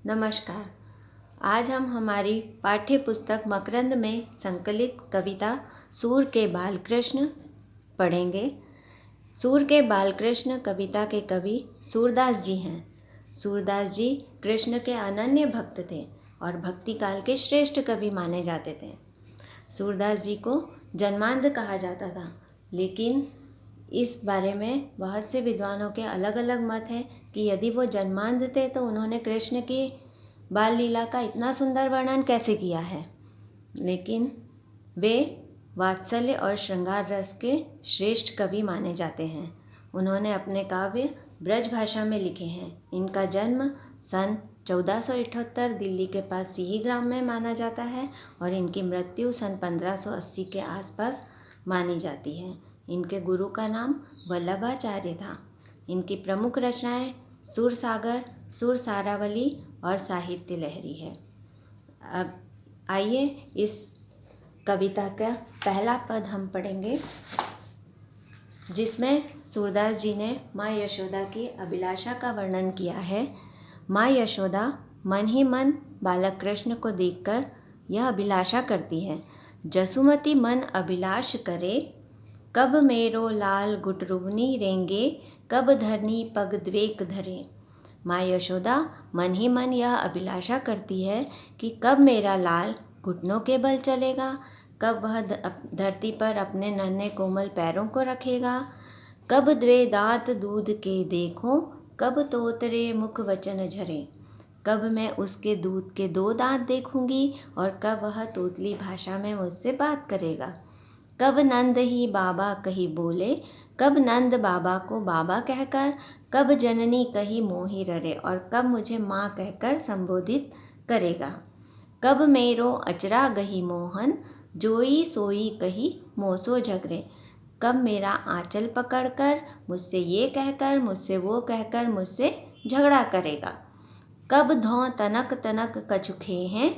नमस्कार। आज हम हमारी पाठ्य पुस्तक मकरंद में संकलित कविता सूर के बालकृष्ण पढ़ेंगे। सूर के बालकृष्ण कविता के कवि सूरदास जी हैं। सूरदास जी कृष्ण के अनन्य भक्त थे और भक्ति काल के श्रेष्ठ कवि माने जाते थे। सूरदास जी को जन्मांध कहा जाता था, लेकिन इस बारे में बहुत से विद्वानों के अलग अलग मत हैं कि यदि वो जन्मांध थे तो उन्होंने कृष्ण की बाल लीला का इतना सुंदर वर्णन कैसे किया है। लेकिन वे वात्सल्य और श्रृंगार रस के श्रेष्ठ कवि माने जाते हैं। उन्होंने अपने काव्य ब्रज भाषा में लिखे हैं। इनका जन्म सन 1478 दिल्ली के पास सिही ग्राम में माना जाता है और इनकी मृत्यु सन 1580 के आसपास मानी जाती है। इनके गुरु का नाम वल्लभाचार्य था। इनकी प्रमुख रचनाएं सुरसागर, सुरसारावली और साहित्य लहरी है। अब आइए इस कविता का पहला पद हम पढ़ेंगे, जिसमें सूरदास जी ने माँ यशोदा की अभिलाषा का वर्णन किया है। माँ यशोदा मन ही मन बालक कृष्ण को देखकर यह अभिलाषा करती है। जसुमती मन अभिलाष करे, कब मेरो लाल गुटरुवनी रेंगे, कब धरनी पग द्वेक धरे। माँ यशोदा मन ही मन यह अभिलाषा करती है कि कब मेरा लाल घुटनों के बल चलेगा, कब वह धरती पर अपने नन्हे कोमल पैरों को रखेगा, कब द्वे दांत दूध के देखूं, कब तोतरे मुख वचन झरे। कब मैं उसके दूध के 2 दांत देखूंगी और कब वह तोतली भाषा में मुझसे बात करेगा। कब नंद ही बाबा कही बोले, कब नंद बाबा को बाबा कहकर, कब जननी कही मोहि ररे और कब मुझे माँ कहकर संबोधित करेगा। कब मेरो अचरा गही मोहन, जोई सोई कही मोसो झगरे। कब मेरा आंचल पकड़कर मुझसे ये कहकर, मुझसे वो कहकर मुझसे झगड़ा करेगा। कब धौ तनक तनक कछुखे हैं,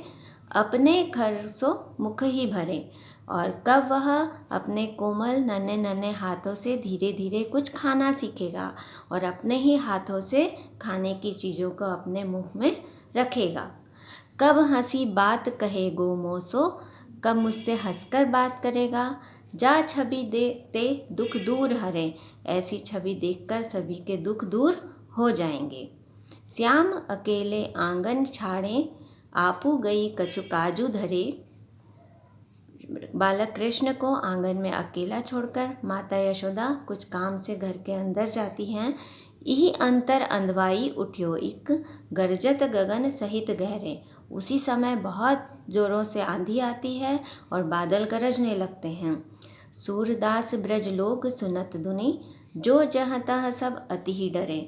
अपने खरसो मुख ही भरे। और कब वह अपने कोमल नन्हे नन्हे हाथों से धीरे धीरे कुछ खाना सीखेगा और अपने ही हाथों से खाने की चीज़ों को अपने मुंह में रखेगा। कब हंसी बात कहे गो मोसो, कब मुझसे हंसकर बात करेगा। जा छवि देखते दुख दूर हरे, ऐसी छवि देखकर सभी के दुख दूर हो जाएंगे। श्याम अकेले आंगन छाड़े, आपू गई कछु काजू धरे। बालक कृष्ण को आंगन में अकेला छोड़कर माता यशोदा कुछ काम से घर के अंदर जाती हैं। यही अंतर अंधवाई उठ्यो इक, गरजत गगन सहित गहरे। उसी समय बहुत जोरों से आंधी आती है और बादल गरजने लगते हैं। सूरदास ब्रज लोग सुनत धुनि, जो जहाँ तहाँ सब अति ही डरे।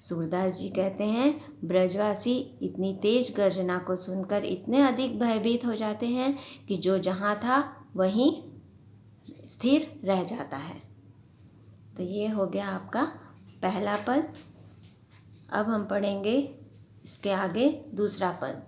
सूरदास जी कहते हैं, ब्रजवासी इतनी तेज गर्जना को सुनकर इतने अधिक भयभीत हो जाते हैं कि जो जहाँ था वहीं स्थिर रह जाता है। तो ये हो गया आपका पहला पद। अब हम पढ़ेंगे इसके आगे दूसरा पद।